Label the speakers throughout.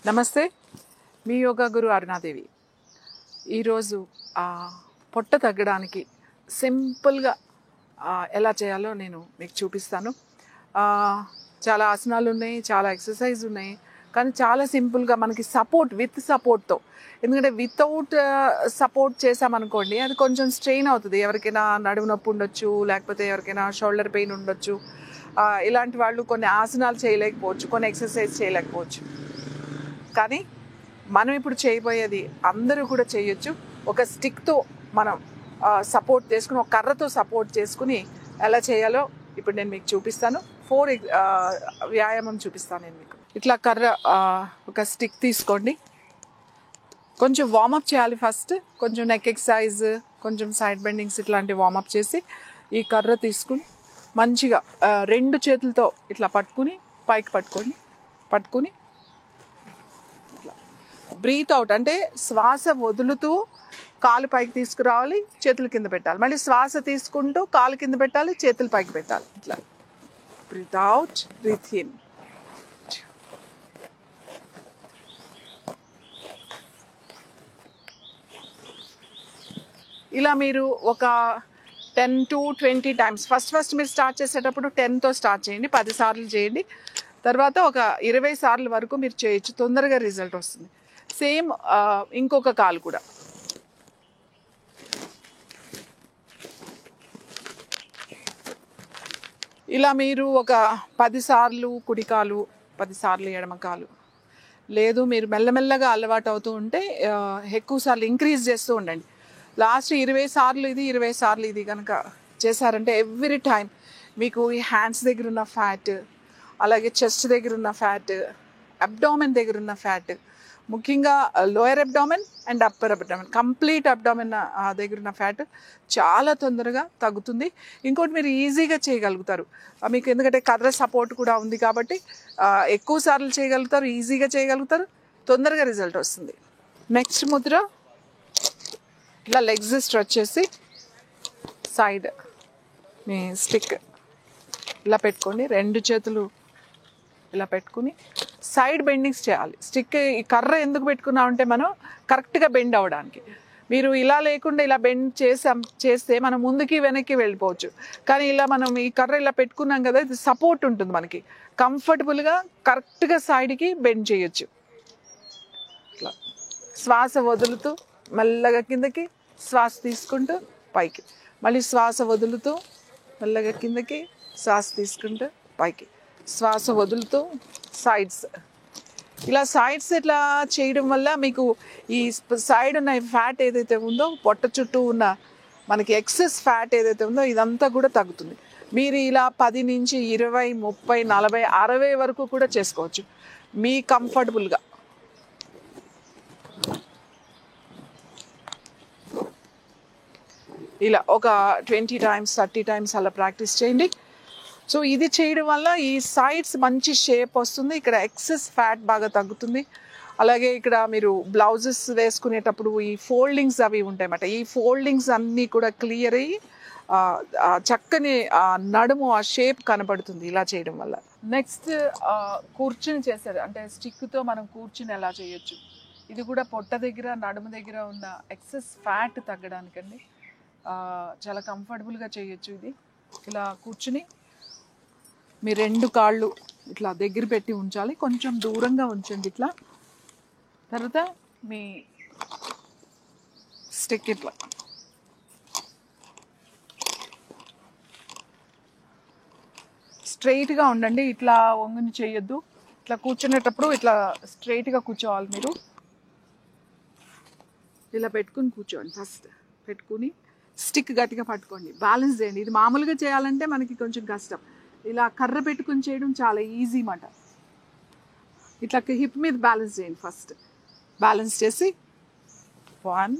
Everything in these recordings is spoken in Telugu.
Speaker 1: నమస్తే, మీ యోగా గురు అరుణాదేవి. ఈరోజు పొట్ట తగ్గడానికి సింపుల్గా ఎలా చేయాలో నేను మీకు చూపిస్తాను. చాలా ఆసనాలు ఉన్నాయి, చాలా ఎక్సర్సైజ్ ఉన్నాయి, కానీ చాలా సింపుల్గా మనకి విత్ సపోర్ట్తో. ఎందుకంటే వితౌట్ సపోర్ట్ చేసామనుకోండి అది కొంచెం స్ట్రెయిన్ అవుతుంది. ఎవరికైనా నడుము నొప్పి ఉండొచ్చు, లేకపోతే ఎవరికైనా షోల్డర్ పెయిన్ ఉండొచ్చు. ఇలాంటి వాళ్ళు కొన్ని ఆసనాలు చేయలేకపోవచ్చు, కొన్ని ఎక్సర్సైజ్ చేయలేకపోవచ్చు. కానీ మనం ఇప్పుడు చేయబోయేది అందరూ కూడా చేయొచ్చు. ఒక స్టిక్తో మనం సపోర్ట్ చేసుకుని, ఒక కర్రతో సపోర్ట్ చేసుకుని ఎలా చేయాలో ఇప్పుడు నేను మీకు చూపిస్తాను. 4 వ్యాయామం చూపిస్తాను నేను మీకు. ఇట్లా కర్ర ఒక స్టిక్ తీసుకోండి. కొంచెం వార్మప్ చేయాలి ఫస్ట్. కొంచెం నెక్ ఎక్సర్సైజ్, కొంచెం సైడ్ బెండింగ్స్ ఇట్లాంటి వార్మప్ చేసి ఈ కర్ర తీసుకుని మంచిగా 2 చేతులతో ఇట్లా పట్టుకుని పైకి పట్టుకుని బ్రీత్ అవుట్ అంటే శ్వాస వదులుతూ కాలు పైకి తీసుకురావాలి, చేతులు కింద పెట్టాలి. మళ్ళీ శ్వాస తీసుకుంటూ కాలు కింద పెట్టాలి, చేతులు పైకి పెట్టాలి. ఇట్లా బ్రీత్ అవుట్, బ్రీత్ ఇన్. ఇలా మీరు ఒక 10 to 20 టైమ్స్ ఫస్ట్ మీరు స్టార్ట్ చేసేటప్పుడు 10తో స్టార్ట్ చేయండి. 10 సార్లు చేయండి. తర్వాత ఒక 20 సార్లు వరకు మీరు చేయొచ్చు. తొందరగా రిజల్ట్ వస్తుంది. సేమ్ ఇంకొక కాలు కూడా. ఇలా మీరు ఒక 10 సార్లు కుడికాలు, 10 సార్లు ఎడమకాలు. లేదు మీరు మెల్లమెల్లగా అలవాటు అవుతూ ఉంటే ఎక్కువ సార్లు ఇంక్రీజ్ చేస్తూ ఉండండి. లాస్ట్ 20 సార్లు ఇది, 20 సార్లు ఇది కనుక చేశారంటే ఎవ్రీ టైం మీకు ఈ హ్యాండ్స్ దగ్గర ఉన్న ఫ్యాట్, అలాగే చెస్ట్ దగ్గర ఉన్న ఫ్యాట్, అబ్డామెన్ దగ్గర ఉన్న ఫ్యాట్, ముఖ్యంగా lower abdomen and upper abdomen, complete abdomen దగ్గర ఉన్న ఫ్యాట్ చాలా తొందరగా తగ్గుతుంది. ఇంకోటి మీరు ఈజీగా చేయగలుగుతారు మీకు, ఎందుకంటే కర్ర సపోర్ట్ కూడా ఉంది కాబట్టి ఎక్కువ సార్లు చేయగలుగుతారు, ఈజీగా చేయగలుగుతారు, తొందరగా రిజల్ట్ వస్తుంది. నెక్స్ట్ ముద్ర, ఇలా లెగ్స్ స్ట్రెచ్ చేసి సైడ్ మీ స్టిక్ ఇలా పెట్టుకోండి. 2 చేతులు ఇలా పెట్టుకుని సైడ్ బెండింగ్స్ చేయాలి. స్టిక్ ఈ కర్ర ఎందుకు పెట్టుకున్నామంటే మనం కరెక్ట్గా బెండ్ అవ్వడానికి. మీరు ఇలా లేకుండా ఇలా బెండ్ చేస్తే మనం ముందుకి వెనక్కి వెళ్ళిపోవచ్చు. కానీ ఇలా మనం ఈ కర్ర ఇలా పెట్టుకున్నాం కదా, ఇది సపోర్ట్ ఉంటుంది మనకి, కంఫర్టబుల్గా కరెక్ట్గా సైడ్కి బెండ్ చేయొచ్చు. ఇట్లా శ్వాస వదులుతూ మెల్లగా కిందకి, శ్వాస తీసుకుంటూ పైకి, మళ్ళీ శ్వాస వదులుతూ మెల్లగా కిందకి, శ్వాస తీసుకుంటూ పైకి, శ్వాస వదులుతూ సైడ్స్. ఇలా సైడ్స్ ఇట్లా చేయడం వల్ల మీకు ఈ సైడ్ ఉన్న ఫ్యాట్ ఏదైతే ఉందో, పొట్ట చుట్టూ ఉన్న మనకి ఎక్సెస్ ఫ్యాట్ ఏదైతే ఉందో ఇదంతా కూడా తగ్గుతుంది. మీరు ఇలా 10 నుంచి 20, 30, 40, 60 వరకు కూడా చేసుకోవచ్చు మీ కంఫర్టబుల్గా. ఇలా ఒక 20 టైమ్స్ 30 టైమ్స్ అలా ప్రాక్టీస్ చేయండి. సో ఇది చేయడం వల్ల ఈ సైడ్స్ మంచి షేప్ వస్తుంది, ఇక్కడ ఎక్సెస్ ఫ్యాట్ బాగా తగ్గుతుంది. అలాగే ఇక్కడ మీరు బ్లౌజెస్ వేసుకునేటప్పుడు ఈ ఫోల్డింగ్స్ అవి ఉంటాయన్నమాట, ఈ ఫోల్డింగ్స్ అన్నీ కూడా క్లియర్ అయ్యి చక్కని నడుము ఆ షేప్ కనపడుతుంది ఇలా చేయడం వల్ల. నెక్స్ట్ కూర్చుని చేసేది అంటే స్టిక్తో మనం కూర్చుని ఎలా చేయొచ్చు. ఇది కూడా పొట్ట దగ్గర, నడుము దగ్గర ఉన్న ఎక్సెస్ ఫ్యాట్ తగ్గడానికండి. చాలా కంఫర్టబుల్గా చేయొచ్చు ఇది. ఇలా కూర్చుని మీ 2 కాళ్ళు ఇట్లా దగ్గర పెట్టి ఉంచాలి, కొంచెం దూరంగా ఉంచండి ఇట్లా. తర్వాత మీ స్టిక్ ఇట్లా స్ట్రైట్గా ఉండండి, ఇట్లా వంగుని చేయొద్దు. ఇట్లా కూర్చునేటప్పుడు ఇట్లా స్ట్రైట్గా కూర్చోవాలి మీరు. ఇలా పెట్టుకుని కూర్చోండి. ఫస్ట్ పెట్టుకుని స్టిక్ గట్టిగా పట్టుకోండి, బ్యాలెన్స్ చేయండి. ఇది మామూలుగా చేయాలంటే మనకి కొంచెం కష్టం, ఇలా కర్ర పెట్టుకుని చేయడం చాలా ఈజీ మాట. ఇట్లా హిప్ మీద బ్యాలెన్స్ చేయండి. ఫస్ట్ బ్యాలెన్స్ చేసి 1,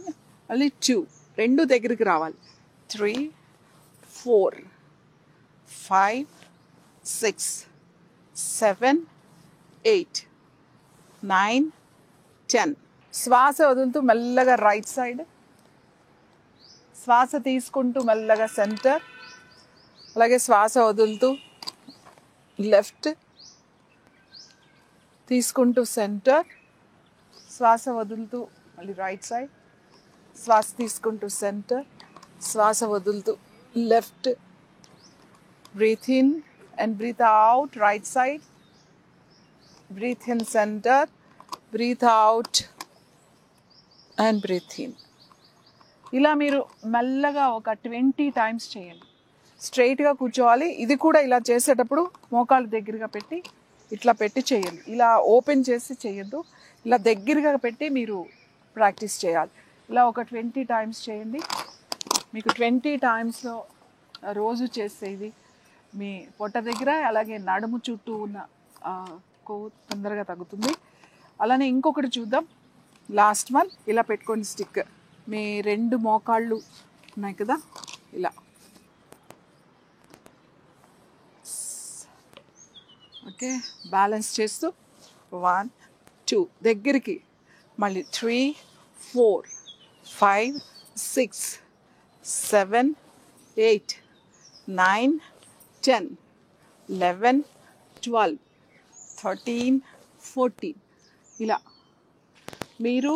Speaker 1: మళ్ళీ 2, 2 దగ్గరికి రావాలి. 3, 4, 5, 6, 7, 8, 9, 10. శ్వాస వదులుతూ మెల్లగా రైట్ సైడ్, శ్వాస తీసుకుంటూ మెల్లగా సెంటర్, అలాగే శ్వాస వదులుతూ లెఫ్ట్, తీసుకుంటూ సెంటర్, శ్వాస వదులుతూ మళ్ళీ రైట్ సైడ్, శ్వాస తీసుకుంటూ సెంటర్, శ్వాస వదులుతూ left, breathe in and breathe out right side, breathe in centre, breathe out and breathe in. ఇలా మీరు మెల్లగా ఒక 20 టైమ్స్ చేయండి. స్ట్రైట్గా కూర్చోవాలి. ఇది కూడా ఇలా చేసేటప్పుడు మోకాళ్ళు దగ్గరగా పెట్టి ఇట్లా పెట్టి చేయండి. ఇలా ఓపెన్ చేసి చేయొద్దు, ఇలా దగ్గరగా పెట్టి మీరు ప్రాక్టీస్ చేయాలి. ఇలా ఒక 20 టైమ్స్ చేయండి. మీకు 20 టైమ్స్లో రోజు చేస్తే ఇది మీ పొట్ట దగ్గర అలాగే నడుము చుట్టూ ఉన్న కొవ్వు తొందరగా తగ్గుతుంది. అలానే ఇంకొకటి చూద్దాం. Last one. ఇలా పెట్టుకోండి స్టిక్. మీ 2 మోకాళ్ళు ఉన్నాయి కదా, ఇలా ఓకే బ్యాలెన్స్ చేస్తూ 1 2 దగ్గరికి, మళ్ళీ 3 4 5 6 7 8 9 10 11 12 13 14 ఇలా మీరు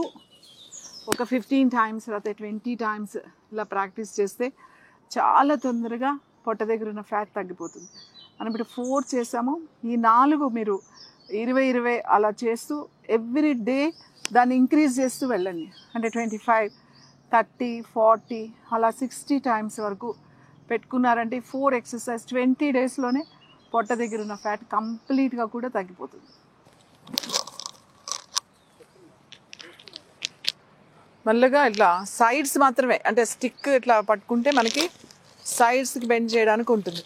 Speaker 1: ఒక 15 టైమ్స్ లేకపోతే 20 టైమ్స్ ఇలా ప్రాక్టీస్ చేస్తే చాలా తొందరగా పొట్ట దగ్గర ఉన్న ఫ్యాట్ తగ్గిపోతుంది. మనం ఇప్పుడు 4 చేసాము. ఈ 4 మీరు 20 అలా చేస్తూ ఎవ్రీ డే దాన్ని ఇంక్రీజ్ చేస్తూ వెళ్ళండి. అంటే 25 30 40 అలా 60 టైమ్స్ వరకు పెట్టుకున్నారంటే 4 ఎక్సర్సైజ్ 20 డేస్లోనే పొట్ట దగ్గర ఉన్న ఫ్యాట్ కంప్లీట్గా కూడా తగ్గిపోతుంది. మళ్ళీగా ఇట్లా సైడ్స్ మాత్రమే, అంటే స్టిక్ ఇట్లా పట్టుకుంటే మనకి సైడ్స్కి బెండ్ చేయడానికి ఉంటుంది.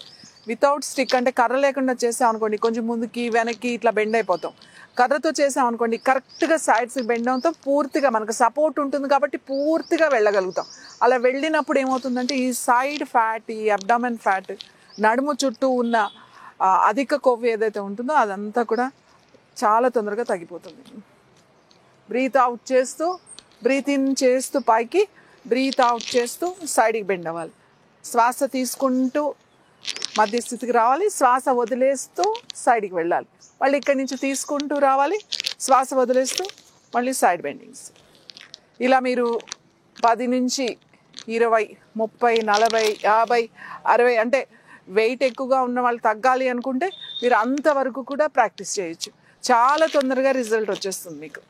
Speaker 1: వితౌట్ స్టిక్ అంటే కర్ర లేకుండా చేసాం అనుకోండి, కొంచెం ముందుకి వెనక్కి ఇట్లా బెండ్ అయిపోతాం. కర్రతో చేసాం అనుకోండి కరెక్ట్గా సైడ్స్కి బెండ్ అవుతాం, పూర్తిగా మనకు సపోర్ట్ ఉంటుంది కాబట్టి పూర్తిగా వెళ్ళగలుగుతాం. అలా వెళ్ళినప్పుడు ఏమవుతుందంటే ఈ సైడ్ ఫ్యాట్, ఈ అబ్డామెన్ ఫ్యాట్, నడుము చుట్టూ ఉన్న అధిక కొవ్వు ఏదైతే ఉంటుందో అదంతా కూడా చాలా తొందరగా తగ్గిపోతుంది. బ్రీత్ అవుట్ చేస్తూ, బ్రీత్ ఇన్ చేస్తూ పైకి, బ్రీత్ అవుట్ చేస్తూ సైడ్కి బెండ్ అవ్వాలి. శ్వాస తీసుకుంటూ మధ్యస్థితికి రావాలి, శ్వాస వదిలేస్తూ సైడ్కి వెళ్ళాలి. మళ్ళీ ఇక్కడి నుంచి తీసుకుంటూ రావాలి, శ్వాస వదిలేస్తూ మళ్ళీ సైడ్ బెండింగ్స్. ఇలా మీరు 10 నుంచి 20 30 40 50 60 అంటే వెయిట్ ఎక్కువగా ఉన్న వాళ్ళు తగ్గాలి అనుకుంటే మీరు అంతవరకు కూడా ప్రాక్టీస్ చేయొచ్చు. చాలా తొందరగా రిజల్ట్ వచ్చేస్తుంది మీకు.